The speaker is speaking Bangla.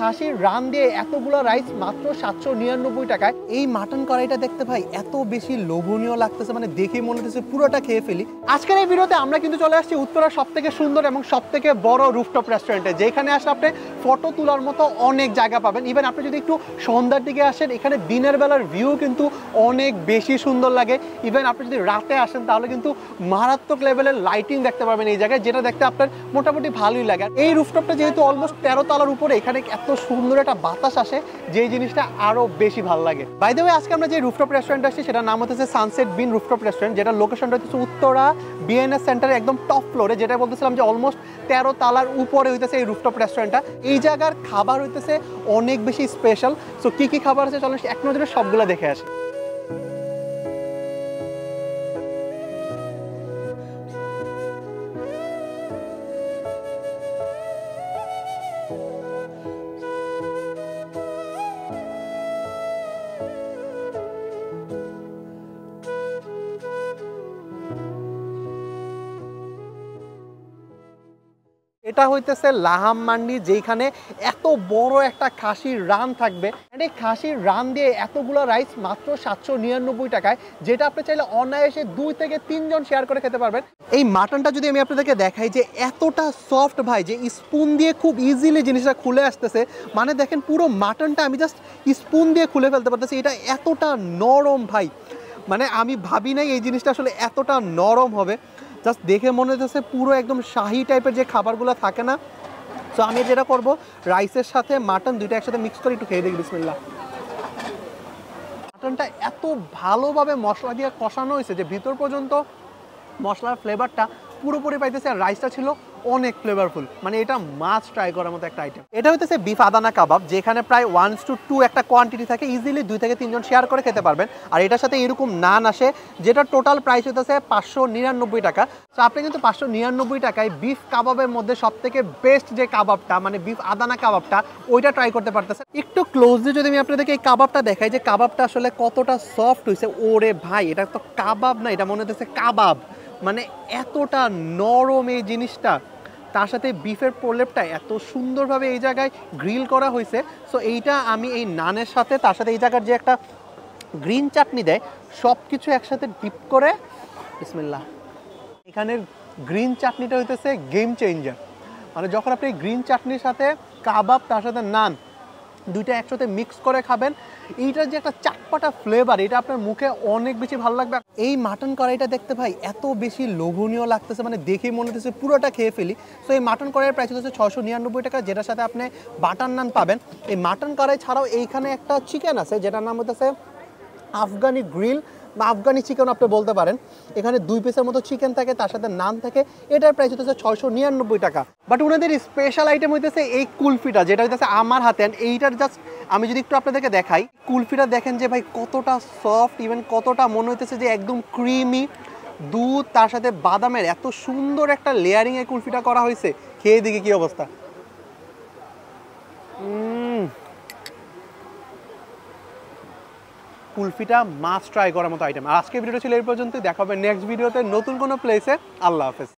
খাসির রান দিয়ে এতগুলো রাইস মাত্র 799 টাকায়। এই মাটন কড়াইটা দেখতে ভাই এত বেশি লোভনীয় লাগতেছে, মানে দেখে মনে হচ্ছে পুরোটা খেয়ে ফেলি। আজকের এই ভিডিওতে আমরা কিন্তু চলে আসছি উত্তরার সবথেকে সুন্দর এবং সবথেকে বড় রুফটপ রেস্টুরেন্টে, যেখানে আসলে আপনি ফটো তোলার মতো অনেক জায়গা পাবেন। ইভেন আপনি যদি একটু সন্ধ্যার দিকে আসেন, এখানে দিনের বেলার ভিউ কিন্তু অনেক বেশি সুন্দর লাগে। ইভেন আপনি যদি রাতে আসেন তাহলে কিন্তু মারাত্মক লেভেলের লাইটিং দেখতে পাবেন এই জায়গায়, যেটা দেখতে আপনার মোটামুটি ভালোই লাগে। এই রুফটপটা যেহেতু অলমোস্ট 13 তলার উপরে, এখানে এত সুন্দর একটা বাতাস আসে যে জিনিসটা আরো বেশি ভালো লাগে। বাই দ্য ওয়ে, আজকে আমরা যে রুফটপ রেস্টুরেন্ট আসছি সেটার নাম হচ্ছে সানসেট বিন রুফটপ রেস্টুরেন্ট, যেটা লোকেশনটা হচ্ছে উত্তরা বিএনএস সেন্টারের একদম টপ ফ্লোরে, যেটা বলতেছিলাম যে অলমোস্ট 13 তলার উপরে হইতেছে এই রুফটপ রেস্টুরেন্টটা। এই জায়গার খাবার হইতেছে অনেক বেশি স্পেশাল। সো কি কি খাবার আছে চলো এক নজরে সবগুলো দেখে আসি। এটা হইতেছে লাহাম মান্ডি, যেখানে এত বড় একটা খাসির রান থাকবে। এই খাসির রান দিয়ে এতগুলো রাইস মাত্র 799 টাকায়, যেটা আপনি চাইলে অনায়াসে 2 থেকে 3 জন শেয়ার করে খেতে পারবেন। এই মাটনটা যদি আমি আপনাদেরকে দেখাই যে এতটা সফট ভাই, যে স্পুন দিয়ে খুব ইজিলি জিনিসটা খুলে আসতেছে। মানে দেখেন পুরো মাটনটা আমি জাস্ট স্পুন দিয়ে খুলে ফেলতে পারতেছি, এটা এতটা নরম ভাই। মানে আমি ভাবি নাই এই জিনিসটা আসলে এতটা নরম হবে। জাস্ট দেখে মনে হচ্ছে পুরো একদম শাহি টাইপের যে খাবারগুলো থাকে না। সো আমি যেটা করব, রাইসের সাথে মাটন দুইটা একসাথে মিক্স করে একটু খেয়ে দেখি। বিসমিল্লাহ। মাটনটা এত ভালোভাবে মশলা দিয়ে কষানো হয়েছে যে ভিতর পর্যন্ত মশলার ফ্লেভারটা পুরোপুরি পাইতেছে। আর রাইসটা ছিল অনেক ফ্লেভারফুল, মানে এটা মাছ ট্রাই করার মতো একটা আইটেম। এটা হইতেছে বিফ আদানা কাবাব, যেখানে প্রায় 1:2 একটা কোয়ান্টিটি থাকে, ইজিলি 2 থেকে 3 জন শেয়ার করে খেতে পারবেন। আর এটার সাথে এরকম নান আসে, যেটা টোটাল প্রাইস হইতেছে 599 টাকা। তো আপনি কিন্তু 599 টাকায় বিফ কাবাবের মধ্যে সব থেকে বেস্ট যে কাবাবটা, মানে বিফ আদানা কাবাবটা, ওইটা ট্রাই করতে পারতেছে। একটু ক্লোজলি যদি আমি আপনাদেরকে এই কাবাবটা দেখাই যে কাবাবটা আসলে কতটা সফট হয়েছে। ওরে ভাই, এটা তো কাবাব না, এটা মনে হচ্ছে কাবাব। মানে এতটা নরম এই জিনিসটা, তার সাথে বিফের প্রলেপটা এত সুন্দরভাবে এই জায়গায় গ্রিল করা হয়েছে। সো এইটা আমি এই নানের সাথে, তার সাথে এই জায়গার যে একটা গ্রিন চাটনি দেয়, সব কিছু একসাথে ডিপ করে বিসমিল্লাহ। এখানের গ্রিন চাটনিটা হইতেছে গেম চেঞ্জার। মানে যখন আপনি গ্রিন চাটনির সাথে কাবাব, তার সাথে নান দুইটা একসাথে মিক্স করে খাবেন, এইটার যে একটা চাটপাটা ফ্লেভার, এটা আপনার মুখে অনেক বেশি ভালো লাগবে। এই মাটন কড়াইটা দেখতে ভাই এত বেশি লোভনীয় লাগতেছে, মানে দেখেই মনে হচ্ছে পুরোটা খেয়ে ফেলি। সো এই মাটন কড়াইয়ের প্রাইস হচ্ছে 699 টাকা, যেটার সাথে আপনি বাটার নান পাবেন। এই মাটন কড়াই ছাড়াও এইখানে একটা চিকেন আছে, যেটার নাম হচ্ছে আফগানি গ্রিল বা আফগানি চিকেন আপনি বলতে পারেন। এখানে 2 পিসের মতো চিকেন থাকে, তার সাথে নান থাকে। এটার প্রাইস হচ্ছে 699 টাকা। বাট ওনাদের স্পেশাল আইটেম হইতেছে এই কুলফিটা, যেটা হইতেছে আমার হাতে। এইটার জাস্ট আমি যদি একটু আপনাদেরকে দেখাই, কুলফিটা দেখেন যে ভাই কতটা সফট, ইভেন কতটা মনে হইতেছে যে একদম ক্রিমি। দুধ তার সাথে বাদামের এত সুন্দর একটা লেয়ারিং এ কুলফিটা করা হয়েছে। খেয়ে দেখি কি অবস্থা। কুলফিটা মাস্ট ট্রাই করার মতো আইটেম। আজকে ভিডিওটা ছিল এই পর্যন্ত, দেখা হবে নেক্সট ভিডিওতে নতুন কোনো প্লেসে। আল্লাহ হাফেজ।